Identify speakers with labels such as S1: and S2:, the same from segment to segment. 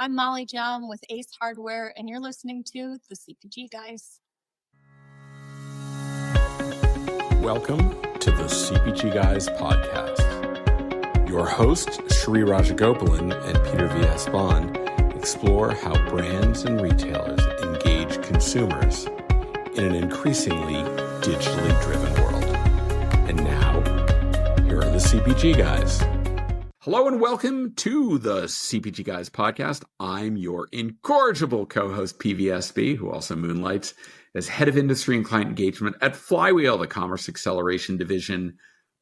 S1: I'm Molly Hjelm with Ace Hardware, and you're listening to the CPG Guys.
S2: Welcome to the CPG Guys podcast. Your hosts, Shri Rajagopalan and Peter V.S. Bond, explore how brands and retailers engage consumers in an increasingly digitally driven world. And now, here are the CPG Guys. Hello and welcome to the CPG Guys podcast. I'm your incorrigible co-host, PVSB, who also moonlights as head of industry and client engagement at Flywheel, the commerce acceleration division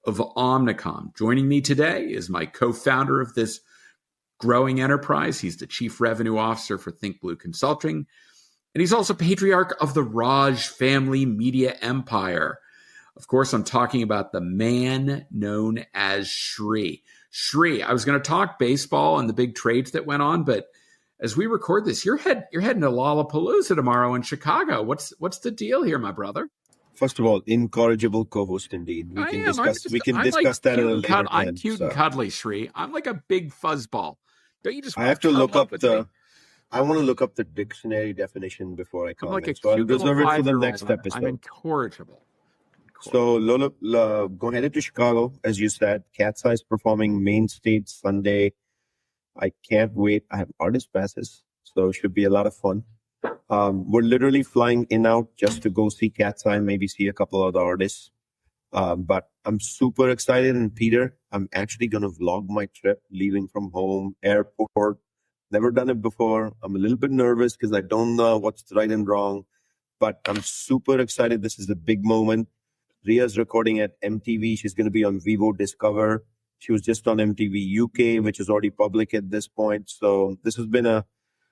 S2: of Omnicom. Joining me today is my co-founder of this growing enterprise. He's the chief revenue officer for Think Blue Consulting, and he's also patriarch of the Raj family media empire. Of course, I'm talking about the man known as Shri. Shri, I was going to talk baseball and the big trades that went on, but as we record this, you're heading to Lollapalooza tomorrow in Chicago. What's the deal here, my brother?
S3: First of all, incorrigible co-host indeed. We can discuss that at a later time.
S2: I'm cute and cuddly, Shri. I'm like a big fuzzball. Don't you just?
S3: I have to look up I want to look up the dictionary definition before I comment.
S2: I'm like a
S3: so
S2: cute
S3: I'll reserve it for the next episode.
S2: I'm incorrigible.
S3: So Lola, go ahead to Chicago, as you said. Cat's Eyes performing main stage Sunday. I can't wait. I have artist passes, so it should be a lot of fun. We're literally flying in out just to go see Cat's Eye, maybe see a couple of the artists. But I'm super excited. And Peter, I'm actually going to vlog my trip, leaving from home, airport. Never done it before. I'm a little bit nervous because I don't know what's right and wrong. But I'm super excited. This is a big moment. Ria's recording at MTV. She's going to be on Vivo Discover. She was just on MTV UK, which is already public at this point. So this has been a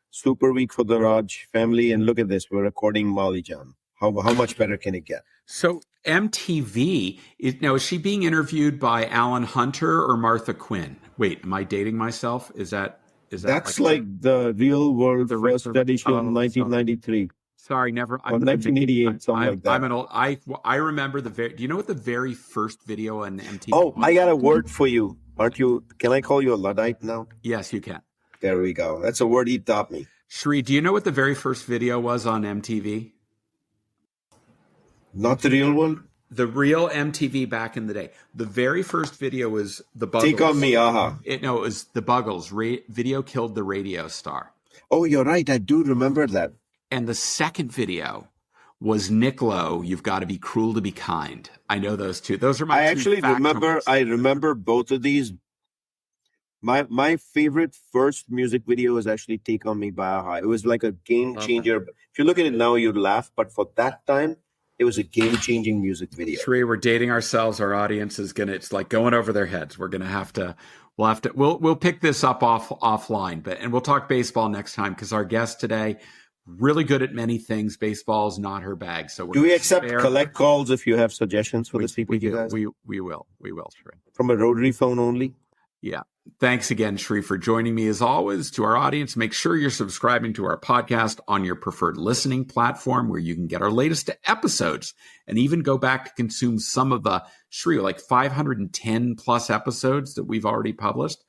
S3: super week for the Raj family. And look at this. We're recording Molly Hjelm. How much better can it get?
S2: So MTV, is she being interviewed by Alan Hunter or Martha Quinn? Wait, am I dating myself?
S3: That's like the Real World first edition in 1993.
S2: Sorry, never.
S3: Or 1988, something like that.
S2: I'm an old. I remember do you know what the very first video on MTV?
S3: Oh, I got a word for you. Aren't you? Can I call you a Luddite now?
S2: Yes, you can.
S3: There we go. That's a word he taught me.
S2: Shri, do you know what the very first video was on MTV?
S3: Not the real one?
S2: The real MTV back in the day. The very first video was the Buggles.
S3: Take on me, aha.
S2: It was the Buggles. Video killed the radio star.
S3: Oh, you're right. I do remember that.
S2: And the second video was Nick Lowe, You've Got to Be Cruel to Be Kind. I know those two. Those are my
S3: I remember both of these. My favorite first music video was actually Take On Me by Aha. It was like a game changer. Okay. If you look at it now, you'd laugh. But for that time, it was a game-changing music video.
S2: Shri, we're dating ourselves. Our audience is it's like going over their heads. We're gonna have to. We'll pick this up offline. And we'll talk baseball next time because our guest today, really good at many things. Baseball is not her bag. So
S3: do we accept collect calls if you have suggestions for the CPG guys?
S2: We will, Shri.
S3: From a rotary phone only?
S2: Yeah. Thanks again, Shri, for joining me. As always, to our audience, make sure you're subscribing to our podcast on your preferred listening platform where you can get our latest episodes and even go back to consume some of the, Shri, like 510 plus episodes that we've already published.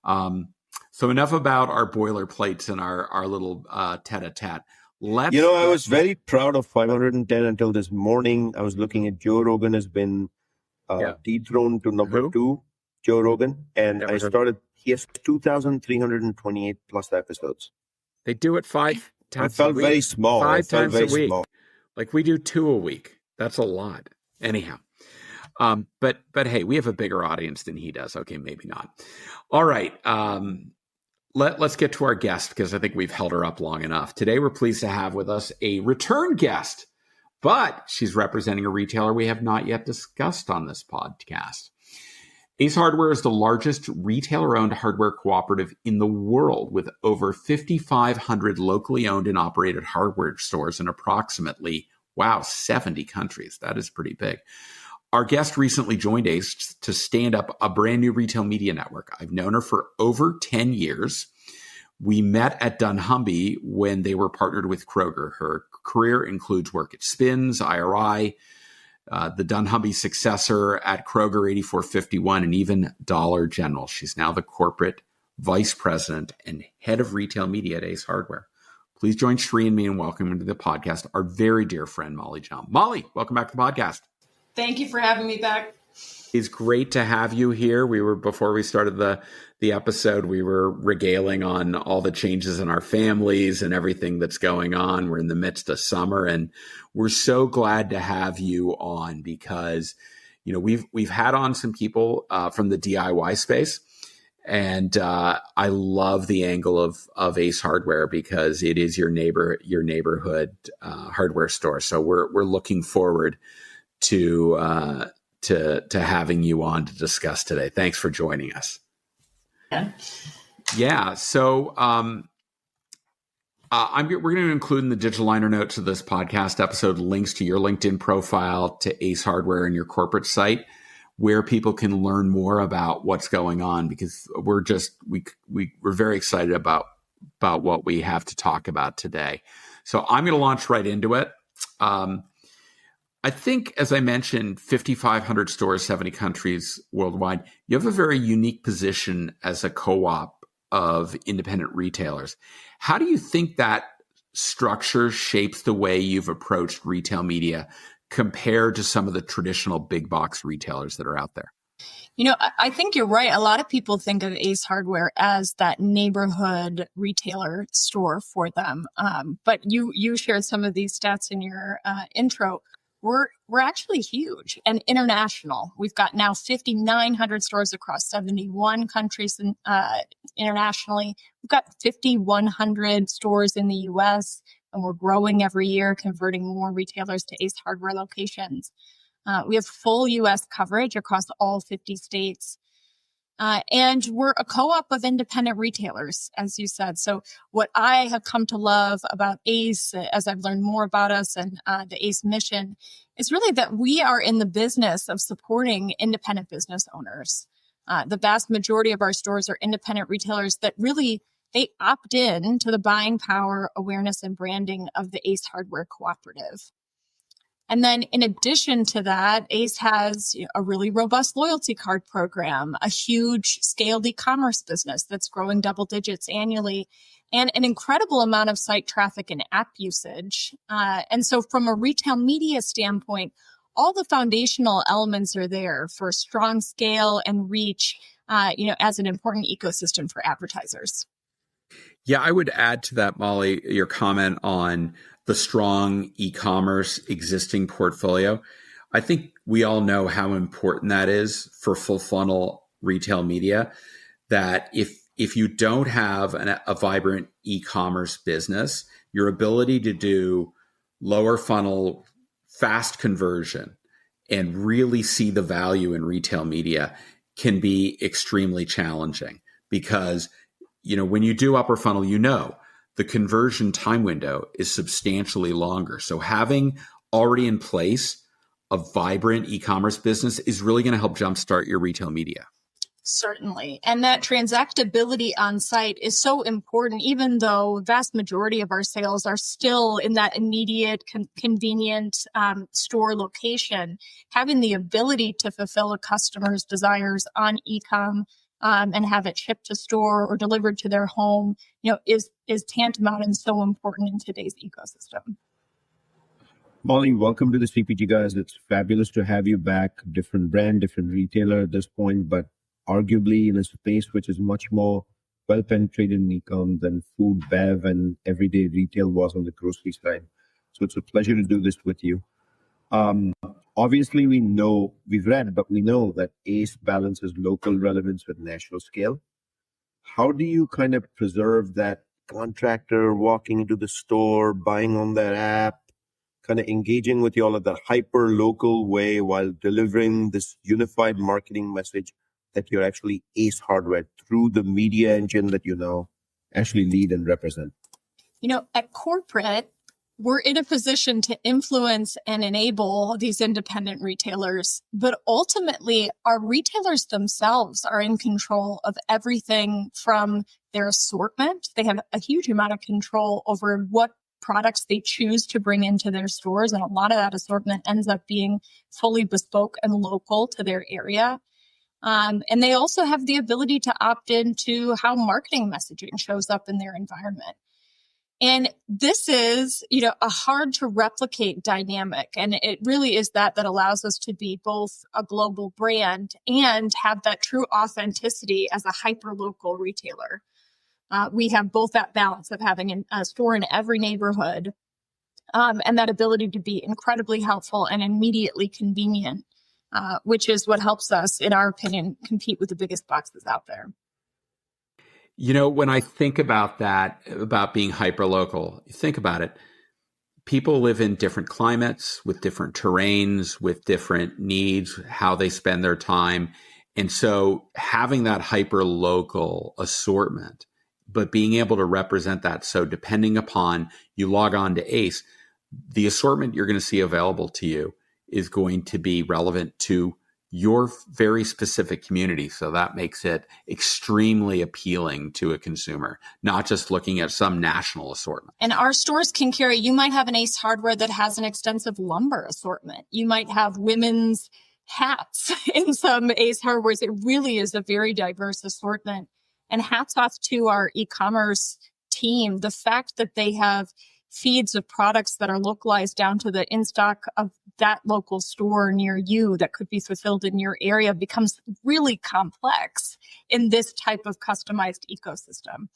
S2: So enough about our boilerplates and our little tete-a-tete.
S3: I was very proud of 510 until this morning. I was looking at Joe Rogan has been dethroned to number 2. Joe Rogan, and he has 2,328 plus episodes.
S2: They do it 5 times
S3: I felt very small.
S2: 5 times a week. Like we do 2 a week. That's a lot. Anyhow. But hey, we have a bigger audience than he does. Okay, maybe not. All right. Let's get to our guest because I think we've held her up long enough. Today, we're pleased to have with us a return guest, but she's representing a retailer we have not yet discussed on this podcast. Ace Hardware is the largest retailer-owned hardware cooperative in the world with over 5,500 locally owned and operated hardware stores in approximately, 70 countries. That is pretty big. Our guest recently joined Ace to stand up a brand new retail media network. I've known her for over 10 years. We met at dunnhumby when they were partnered with Kroger. Her career includes work at Spins, IRI, the dunnhumby successor at Kroger 8451, and even Dollar General. She's now the corporate Vice President and Head of Retail Media at Ace Hardware. Please join Sri and me in welcoming to the podcast our very dear friend, Molly Hjelm. Molly, welcome back to the podcast.
S1: Thank you for having me back.
S2: It's great to have you here. Before we started the episode, we were regaling on all the changes in our families and everything that's going on. We're in the midst of summer, and we're so glad to have you on because, we've had on some people from the DIY space. And I love the angle of Ace Hardware because it is your neighborhood hardware store. So we're looking forward to having you on to discuss today. Thanks for joining us. Yeah. So we're going to include in the digital liner notes of this podcast episode links to your LinkedIn profile, to Ace Hardware, and your corporate site, where people can learn more about what's going on, because we're very excited about what we have to talk about today. So I'm going to launch right into it. I think, as I mentioned, 5,500 stores, 70 countries worldwide. You have a very unique position as a co-op of independent retailers. How do you think that structure shapes the way you've approached retail media compared to some of the traditional big box retailers that are out there?
S1: I think you're right. A lot of people think of Ace Hardware as that neighborhood retailer store for them. But you shared some of these stats in your intro. We're actually huge and international. We've got now 5,900 stores across 71 countries internationally. We've got 5,100 stores in the U.S., and we're growing every year, converting more retailers to Ace Hardware locations. We have full U.S. coverage across all 50 states. And we're a co-op of independent retailers, as you said. So what I have come to love about Ace, as I've learned more about us and the Ace mission, is really that we are in the business of supporting independent business owners. The vast majority of our stores are independent retailers that really, they opt in to the buying power, awareness, and branding of the Ace Hardware Cooperative. And then in addition to that, Ace has a really robust loyalty card program, a huge scaled e-commerce business that's growing double digits annually, and an incredible amount of site traffic and app usage. And so from a retail media standpoint, all the foundational elements are there for strong scale and reach, as an important ecosystem for advertisers.
S2: Yeah, I would add to that, Molly, your comment on the strong e-commerce existing portfolio. I think we all know how important that is for full funnel retail media, that if you don't have a vibrant e-commerce business, your ability to do lower funnel, fast conversion and really see the value in retail media can be extremely challenging because when you do upper funnel, the conversion time window is substantially longer. So having already in place a vibrant e-commerce business is really going to help jumpstart your retail media.
S1: Certainly. And that transactability on site is so important, even though vast majority of our sales are still in that immediate, convenient store location. Having the ability to fulfill a customer's desires on e-com and have it shipped to store or delivered to their home, is tantamount and so important in today's ecosystem.
S3: Molly, welcome to the CPG Guys. It's fabulous to have you back. Different brand, different retailer at this point, but arguably in a space which is much more well penetrated in e-com than food, bev, and everyday retail was on the grocery side. So it's a pleasure to do this with you. Obviously, we know that Ace balances local relevance with national scale. How do you kind of preserve that contractor walking into the store, buying on their app, kind of engaging with you all at that hyper local way while delivering this unified marketing message that you're actually Ace Hardware through the media engine that you now actually lead and represent?
S1: At corporate, we're in a position to influence and enable these independent retailers, but ultimately our retailers themselves are in control of everything from their assortment. They have a huge amount of control over what products they choose to bring into their stores. And a lot of that assortment ends up being fully bespoke and local to their area. And they also have the ability to opt into how marketing messaging shows up in their environment. And this is, a hard to replicate dynamic. And it really is that allows us to be both a global brand and have that true authenticity as a hyper-local retailer. We have both that balance of having a store in every neighborhood, and that ability to be incredibly helpful and immediately convenient, which is what helps us, in our opinion, compete with the biggest boxes out there.
S2: When I think about that, about being hyperlocal, you think about it, people live in different climates with different terrains, with different needs, how they spend their time. And so having that hyperlocal assortment, but being able to represent that. So depending upon you log on to ACE, the assortment you're going to see available to you is going to be relevant to your very specific community. So that makes it extremely appealing to a consumer, not just looking at some national assortment.
S1: And our stores can carry, you might have an Ace Hardware that has an extensive lumber assortment. You might have women's hats in some Ace Hardwares. It really is a very diverse assortment. And hats off to our e-commerce team. The fact that they have feeds of products that are localized down to the in-stock of that local store near you that could be fulfilled in your area becomes really complex in this type of customized ecosystem.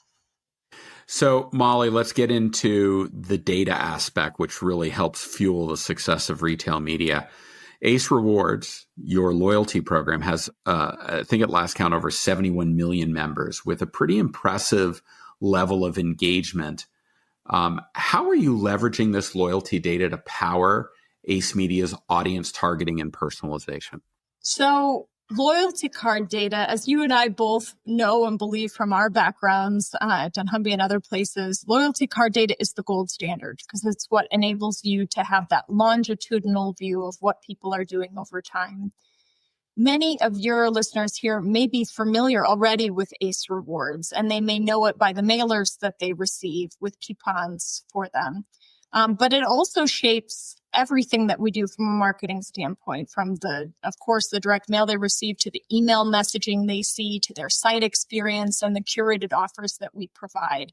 S2: So, Molly, let's get into the data aspect, which really helps fuel the success of retail media. Ace Rewards, your loyalty program, has, I think at last count, over 71 million members with a pretty impressive level of engagement. How are you leveraging this loyalty data to power Ace Media's audience targeting and personalization?
S1: So loyalty card data, as you and I both know and believe from our backgrounds at dunnhumby and other places, loyalty card data is the gold standard because it's what enables you to have that longitudinal view of what people are doing over time. Many of your listeners here may be familiar already with Ace Rewards, and they may know it by the mailers that they receive with coupons for them. But it also shapes everything that we do from a marketing standpoint, from of course, the direct mail they receive to the email messaging they see to their site experience and the curated offers that we provide.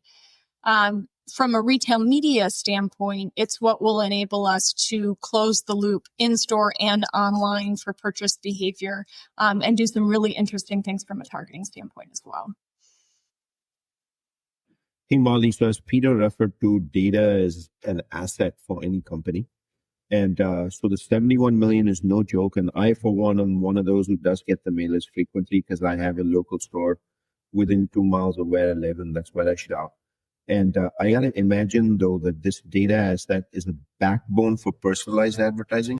S1: From a retail media standpoint, it's what will enable us to close the loop in-store and online for purchase behavior, and do some really interesting things from a targeting standpoint as well.
S3: Hey, Molly, so as Peter referred to, data as an asset for any company. And so the 71 million is no joke. And I, for one, am one of those who does get the mailers frequently because I have a local store within 2 miles of where I live, and that's where I shop. And I got to imagine, though, that this data is a backbone for personalized advertising.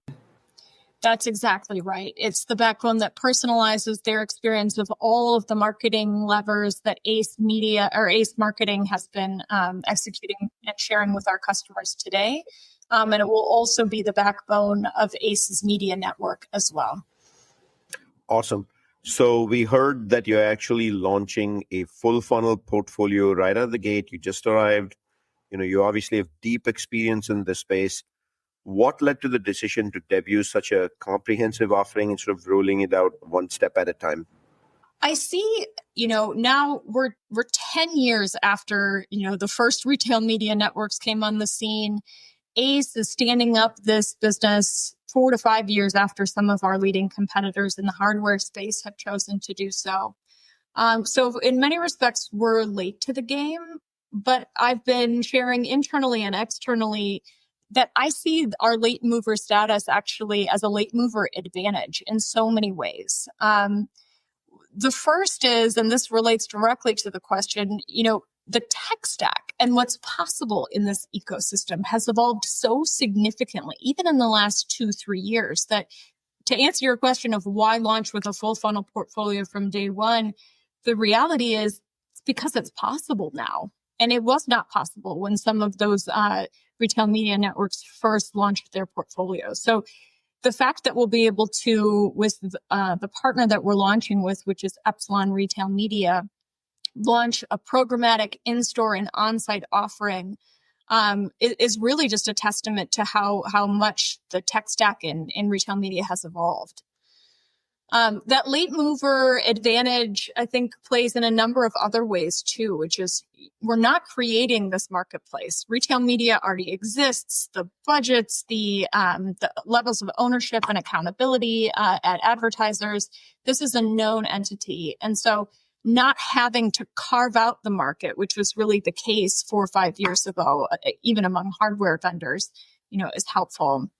S1: That's exactly right. It's the backbone that personalizes their experience of all of the marketing levers that Ace Media or Ace Marketing has been executing and sharing with our customers today. And it will also be the backbone of Ace's media network as well.
S3: Awesome. So we heard that you're actually launching a full funnel portfolio right out of the gate. You just arrived. You obviously have deep experience in this space. What led to the decision to debut such a comprehensive offering instead of rolling it out one step at a time?
S1: I see, now we're 10 years after, the first retail media networks came on the scene. Ace is standing up this business 4 to 5 years after some of our leading competitors in the hardware space have chosen to do so. So in many respects, we're late to the game, but I've been sharing internally and externally that I see our late mover status actually as a late mover advantage in so many ways. The first is, and this relates directly to the question, the tech stack and what's possible in this ecosystem has evolved so significantly, even in the last 2-3 years, that to answer your question of why launch with a full funnel portfolio from day one, the reality is it's because it's possible now. And it was not possible when some of those retail media networks first launched their portfolios. So the fact that we'll be able to, with the partner that we're launching with, which is Epsilon Retail Media, launch a programmatic in-store and on-site offering is really just a testament to how much the tech stack in retail media has evolved. That late mover advantage, I think, plays in a number of other ways too, which is we're not creating this marketplace. Retail media already exists. The budgets, the levels of ownership and accountability at advertisers. This is a known entity, and so not having to carve out the market, which was really the case 4 or 5 years ago, even among hardware vendors, is helpful.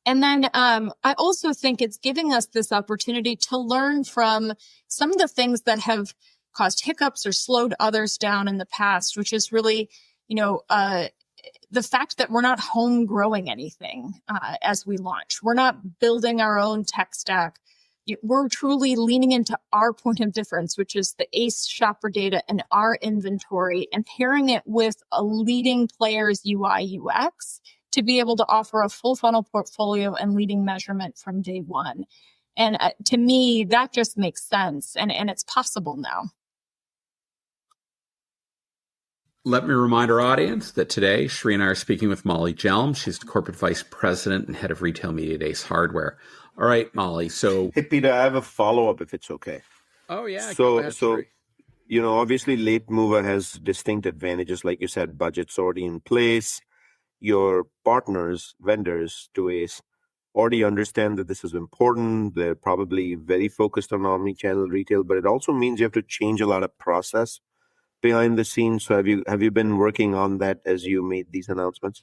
S1: And then I also think it's giving us this opportunity to learn from some of the things that have caused hiccups or slowed others down in the past, which is really, the fact that we're not home growing anything as we launch. We're not building our own tech stack. We're truly leaning into our point of difference, which is the ACE shopper data and our inventory, and pairing it with a leading player's UI UX to be able to offer a full funnel portfolio and leading measurement from day one. And to me, that just makes sense. And it's possible now.
S2: Let me remind our audience that today, Shri and I are speaking with Molly Hjelm. She's the Corporate Vice President and Head of Retail Media at Ace Hardware. All right, Molly. So,
S3: hey, Peter, I have a follow-up if it's okay.
S2: Oh, yeah.
S3: So, obviously late mover has distinct advantages. Like you said, budget's already in place. Your partners, vendors to Ace, already understand that this is important. They're probably very focused on omni-channel retail, but it also means you have to change a lot of process behind the scenes. So have you been working on that as you made these announcements?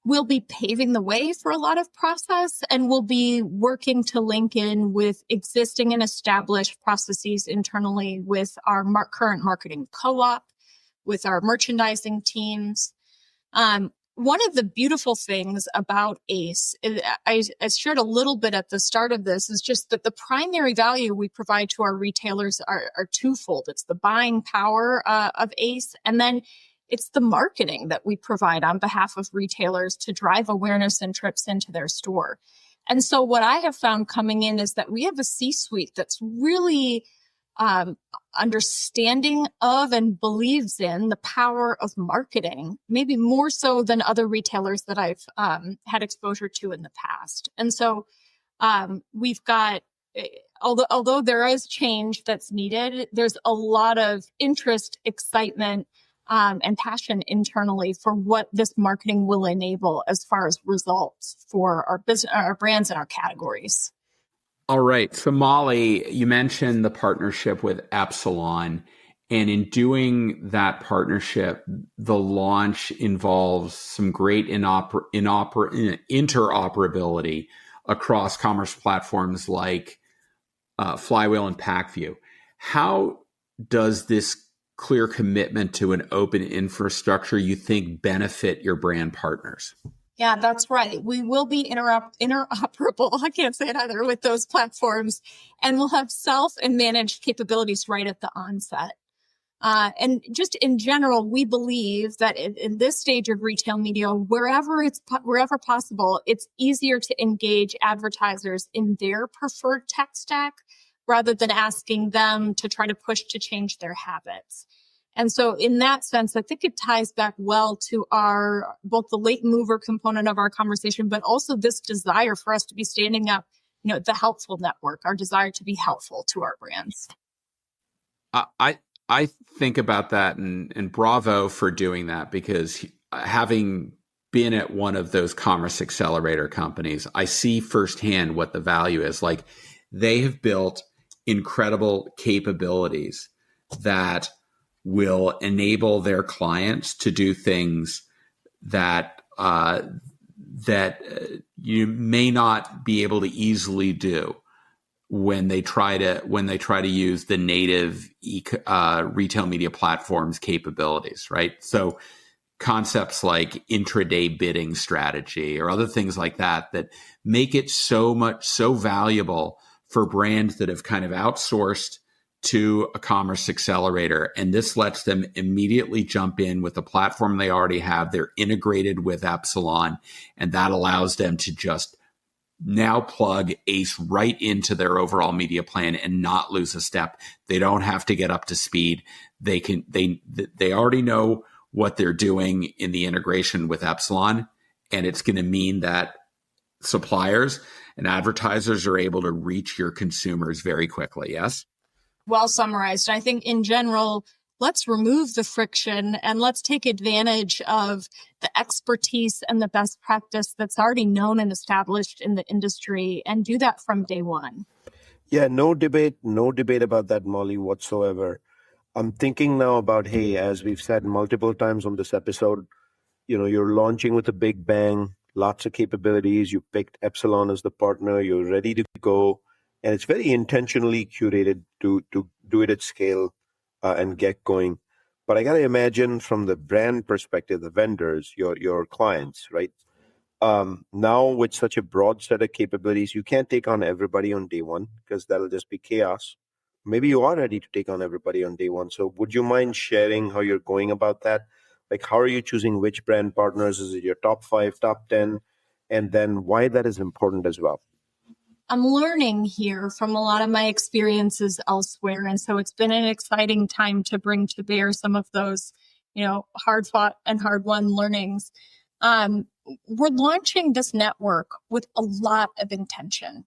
S1: We'll be paving the way for a lot of process, and we'll be working to link in with existing and established processes internally with our current marketing co-op, with our merchandising teams. One of the beautiful things about Ace, I shared a little bit at the start of this, is just that the primary value we provide to our retailers are twofold. It's the buying power of Ace, and then it's the marketing that we provide on behalf of retailers to drive awareness and trips into their store. And so what I have found coming in is that we have a C-suite that's really understanding of and believes in the power of marketing, maybe more so than other retailers that I've had exposure to in the past. And so we've got, although there is change that's needed, there's a lot of interest, excitement, and passion internally for what this marketing will enable as far as results for our business, our brands, and our categories.
S2: All right. So, Molly, you mentioned the partnership with Epsilon. And in doing that partnership, the launch involves some great interoperability across commerce platforms like Flywheel and Packview. How does this clear commitment to an open infrastructure, you think, benefit your brand partners?
S1: Yeah, that's right. We will be interoperable. I can't say it either, with those platforms, and we'll have self and managed capabilities right at the onset. And just in general, we believe that in this stage of retail media, wherever possible, it's easier to engage advertisers in their preferred tech stack rather than asking them to try to push to change their habits. And so in that sense, I think it ties back well to both the late mover component of our conversation, but also this desire for us to be standing up, the helpful network, our desire to be helpful to our brands.
S2: I think about that, and bravo for doing that, because having been at one of those commerce accelerator companies, I see firsthand what the value is. Like, they have built incredible capabilities that will enable their clients to do things that you may not be able to easily do when they try to use the native retail media platform's capabilities, right? So concepts like intraday bidding strategy or other things like that make it so valuable for brands that have kind of outsourced to a commerce accelerator. And this lets them immediately jump in with the platform they already have. They're integrated with Epsilon, and that allows them to just now plug Ace right into their overall media plan and not lose a step. They don't have to get up to speed. They already know what they're doing in the integration with Epsilon, and it's going to mean that suppliers, and advertisers are able to reach your consumers very quickly. Yes?
S1: Well summarized. I think in general, let's remove the friction and let's take advantage of the expertise and the best practice that's already known and established in the industry and do that from day one.
S3: Yeah, no debate about that, Molly, whatsoever. I'm thinking now about, hey, as we've said multiple times on this episode, you're launching with a big bang, lots of capabilities. You picked Epsilon as the partner. You're ready to go. And it's very intentionally curated to do it at scale and get going. But I got to imagine from the brand perspective, the vendors, your clients, right? Now with such a broad set of capabilities, you can't take on everybody on day one because that'll just be chaos. Maybe you are ready to take on everybody on day one. So would you mind sharing how you're going about that? Like, how are you choosing which brand partners? Is it your top 5, top 10? And then why that is important as well?
S1: I'm learning here from a lot of my experiences elsewhere. And so it's been an exciting time to bring to bear some of those, hard fought and hard won learnings. We're launching this network with a lot of intention,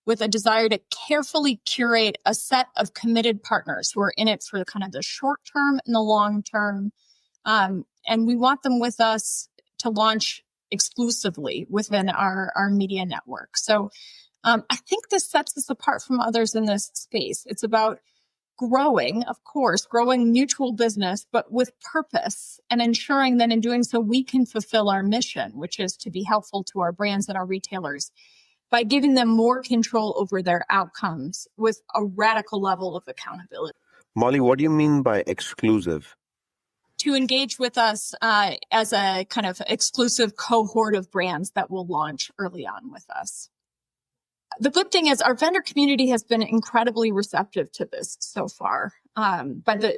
S1: with a desire to carefully curate a set of committed partners who are in it for kind of the short term and the long term. And we want them with us to launch exclusively within our media network. So I think this sets us apart from others in this space. It's about growing mutual business, but with purpose, and ensuring that in doing so, we can fulfill our mission, which is to be helpful to our brands and our retailers by giving them more control over their outcomes with a radical level of accountability.
S3: Molly, what do you mean by exclusive?
S1: To engage with us as a kind of exclusive cohort of brands that will launch early on with us. The good thing is our vendor community has been incredibly receptive to this so far.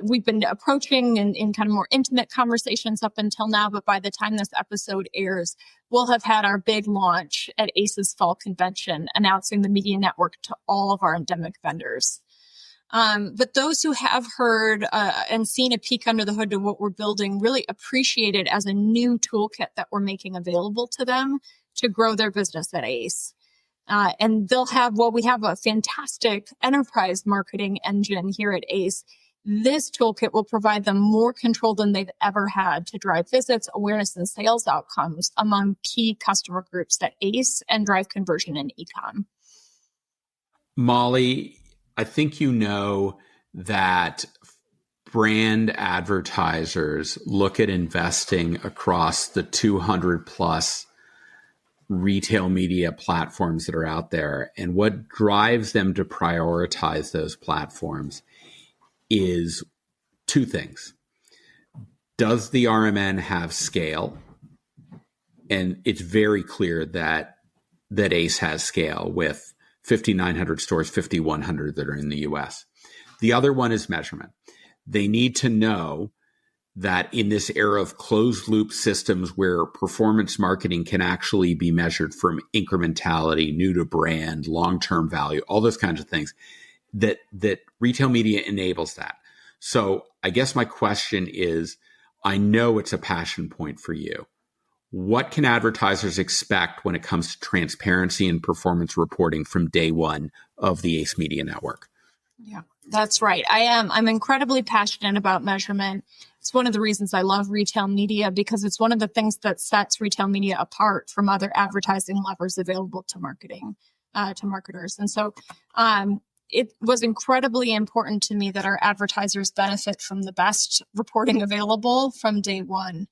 S1: We've been approaching in kind of more intimate conversations up until now, but by the time this episode airs, we'll have had our big launch at ACE's Fall Convention, announcing the media network to all of our endemic vendors. But those who have heard and seen a peek under the hood to what we're building really appreciate it as a new toolkit that we're making available to them to grow their business at ACE. And we have a fantastic enterprise marketing engine here at ACE. This toolkit will provide them more control than they've ever had to drive visits, awareness, and sales outcomes among key customer groups at ACE and drive conversion in e-com.
S2: Molly, I think you know that brand advertisers look at investing across the 200 plus retail media platforms that are out there. And what drives them to prioritize those platforms is two things. Does the RMN have scale? And it's very clear that ACE has scale with 5,900 stores, 5,100 that are in the US. The other one is measurement. They need to know that in this era of closed loop systems where performance marketing can actually be measured from incrementality, new to brand, long-term value, all those kinds of things, that retail media enables that. So I guess my question is, I know it's a passion point for you. What can advertisers expect when it comes to transparency and performance reporting from day one of the ACE Media Network?
S1: Yeah, that's right. I'm incredibly passionate about measurement. It's one of the reasons I love retail media, because it's one of the things that sets retail media apart from other advertising levers available to marketers. And so it was incredibly important to me that our advertisers benefit from the best reporting available from day one.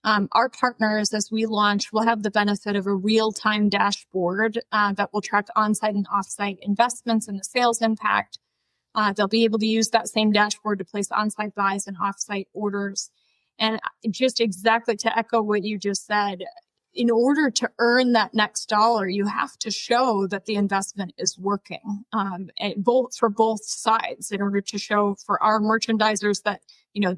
S1: Our partners, as we launch, will have the benefit of a real-time dashboard that will track on-site and off-site investments and the sales impact. They'll be able to use that same dashboard to place on-site buys and off-site orders. And just exactly to echo what you just said, in order to earn that next dollar, you have to show that the investment is working, for both sides, in order to show for our merchandisers that,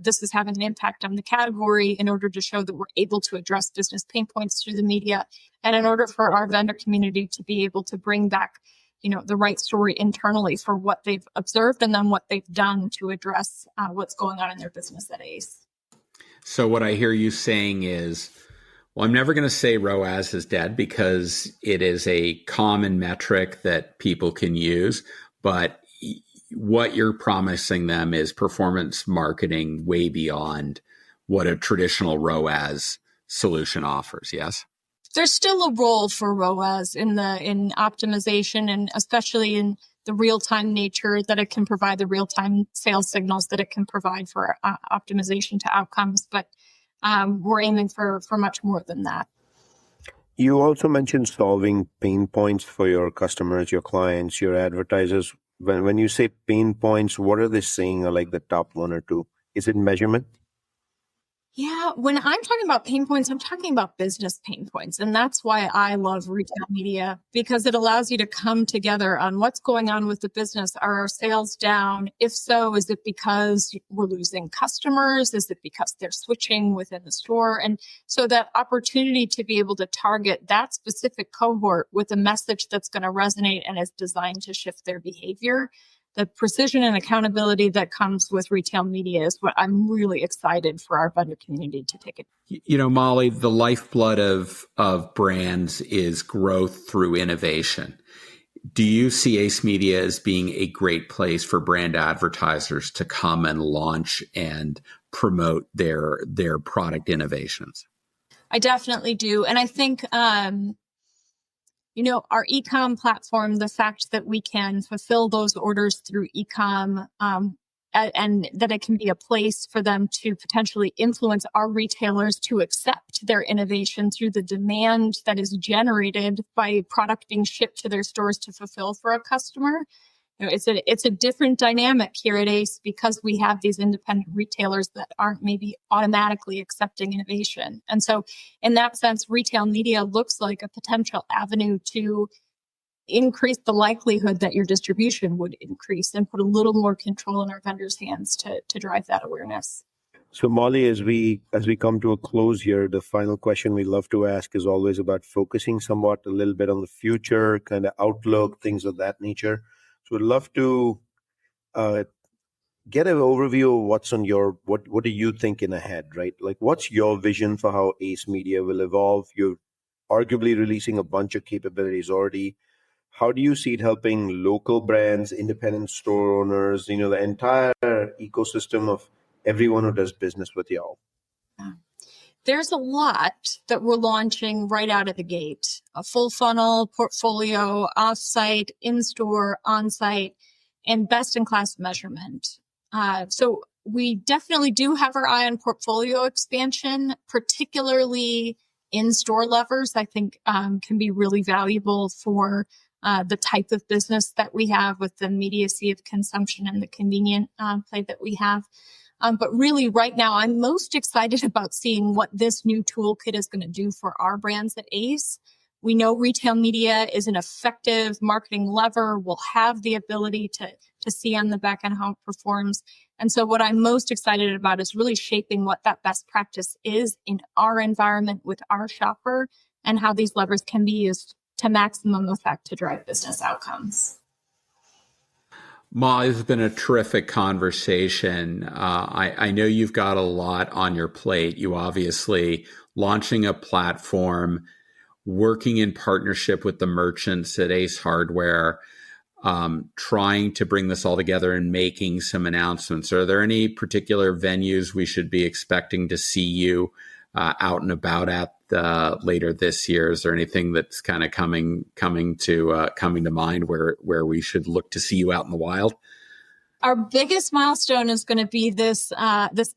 S1: this is having an impact on the category, in order to show that we're able to address business pain points through the media, and in order for our vendor community to be able to bring back the right story internally for what they've observed and then what they've done to address what's going on in their business at ACE.
S2: So what I hear you saying is, Well, I'm never going to say ROAS is dead because it is a common metric that people can use. But what you're promising them is performance marketing way beyond what a traditional ROAS solution offers. Yes.
S1: There's still a role for ROAS in optimization, and especially in the real-time nature that it can provide, the real-time sales signals that it can provide for optimization to outcomes. But we're aiming for much more than that.
S3: You also mentioned solving pain points for your customers, your clients, your advertisers. When you say pain points, what are they saying are like the top one or two? Is it measurement?
S1: Yeah, when I'm talking about pain points, I'm talking about business pain points. And that's why I love retail media, because it allows you to come together on what's going on with the business. Are our sales down? If so, is it because we're losing customers? Is it because they're switching within the store? And so that opportunity to be able to target that specific cohort with a message that's going to resonate and is designed to shift their behavior. The precision and accountability that comes with retail media is what I'm really excited for our vendor community to take it.
S2: Molly, the lifeblood of brands is growth through innovation. Do you see Ace Media as being a great place for brand advertisers to come and launch and promote their product innovations?
S1: I definitely do. And I think our e-com platform, the fact that we can fulfill those orders through e-com, and that it can be a place for them to potentially influence our retailers to accept their innovation through the demand that is generated by product being shipped to their stores to fulfill for a customer. It's a different dynamic here at Ace because we have these independent retailers that aren't maybe automatically accepting innovation. And so in that sense, retail media looks like a potential avenue to increase the likelihood that your distribution would increase and put a little more control in our vendors' hands to drive that awareness.
S3: So Molly, as we come to a close here, the final question we love to ask is always about focusing somewhat a little bit on the future, kind of outlook, things of that nature. So we'd love to get an overview of what's on what are you thinking ahead, right? Like, what's your vision for how Ace Media will evolve? You're arguably releasing a bunch of capabilities already. How do you see it helping local brands, independent store owners, the entire ecosystem of everyone who does business with y'all?
S1: There's a lot that we're launching right out of the gate. A full funnel portfolio, off-site, in-store, on-site, and best-in-class measurement. So we definitely do have our eye on portfolio expansion, particularly in-store levers, I think can be really valuable for the type of business that we have with the immediacy of consumption and the convenient play that we have. But really right now, I'm most excited about seeing what this new toolkit is going to do for our brands at Ace. We know retail media is an effective marketing lever. We'll have the ability to see on the back end how it performs. And so what I'm most excited about is really shaping what that best practice is in our environment with our shopper and how these levers can be used to maximum effect to drive business outcomes.
S2: Molly, this has been a terrific conversation. I know you've got a lot on your plate. You obviously launching a platform, working in partnership with the merchants at Ace Hardware, trying to bring this all together and making some announcements. Are there any particular venues we should be expecting to see you out and about at later this year? Is there anything that's kind of coming to mind where we should look to see you out in the wild?
S1: Our biggest milestone is going to be this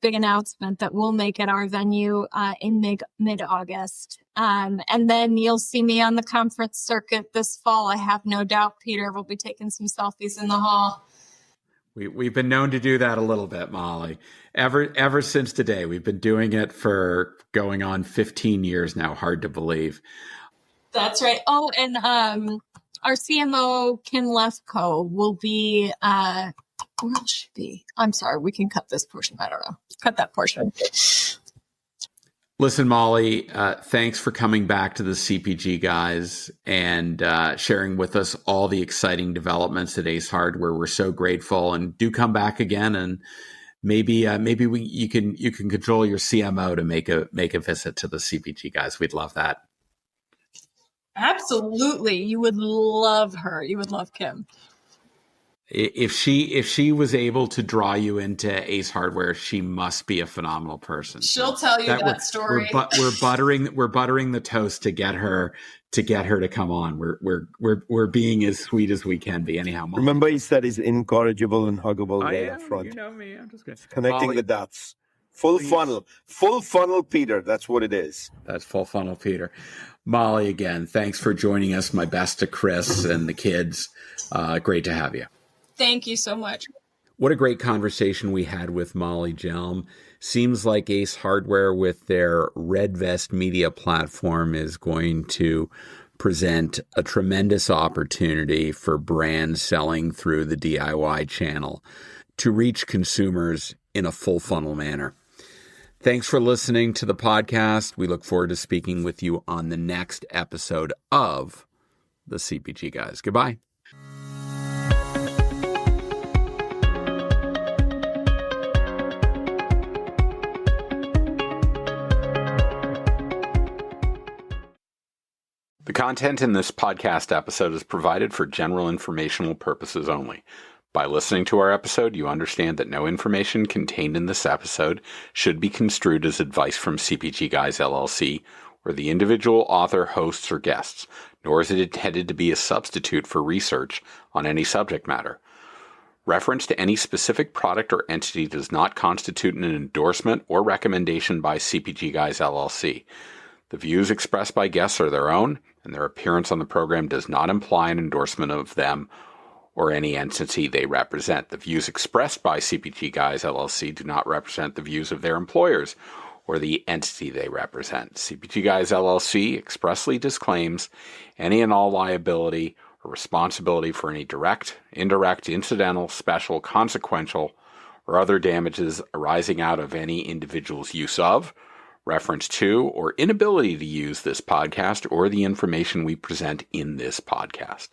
S1: big announcement that we'll make at our venue in mid-August. And then you'll see me on the conference circuit this fall. I have no doubt, Peter, we'll be taking some selfies in the hall.
S2: We've been known to do that a little bit, Molly. Ever since today, we've been doing it for going on 15 years now. Hard to believe.
S1: That's right. Oh, and our CMO, Ken Lefko, will be, where else should be? I'm sorry, we can cut this portion. I don't know. Cut that portion.
S2: Listen, Molly, thanks for coming back to the CPG Guys and sharing with us all the exciting developments at Ace Hardware. We're so grateful, and do come back again maybe you can control your CMO to make a visit to the CPG Guys. We'd love that.
S1: Absolutely. You would love her. You would love Kim.
S2: If she was able to draw you into Ace Hardware, she must be a phenomenal person.
S1: She'll tell you that story.
S2: We're buttering the toast to get her to come on. We're being as sweet as we can be. Anyhow, Molly.
S3: Remember, he said he's incorrigible and huggable right up front.
S2: You know me. I'm just good.
S3: Connecting
S2: Molly,
S3: the dots. Full funnel, Peter. That's what it is.
S2: That's full funnel, Peter. Molly, again, thanks for joining us. My best to Chris and the kids. Great to have you.
S1: Thank you so much.
S2: What a great conversation we had with Molly Hjelm. Seems like Ace Hardware with their Red Vest Media platform is going to present a tremendous opportunity for brands selling through the DIY channel to reach consumers in a full funnel manner. Thanks for listening to the podcast. We look forward to speaking with you on the next episode of the CPG Guys. Goodbye. The content in this podcast episode is provided for general informational purposes only. By listening to our episode, you understand that no information contained in this episode should be construed as advice from CPG Guys LLC or the individual author, hosts, or guests, nor is it intended to be a substitute for research on any subject matter. Reference to any specific product or entity does not constitute an endorsement or recommendation by CPG Guys LLC. The views expressed by guests are their own, and their appearance on the program does not imply an endorsement of them or any entity they represent. The views expressed by CPG Guys LLC do not represent the views of their employers or the entity they represent. CPG Guys LLC expressly disclaims any and all liability or responsibility for any direct, indirect, incidental, special, consequential, or other damages arising out of any individual's use of, reference to, or inability to use this podcast or the information we present in this podcast.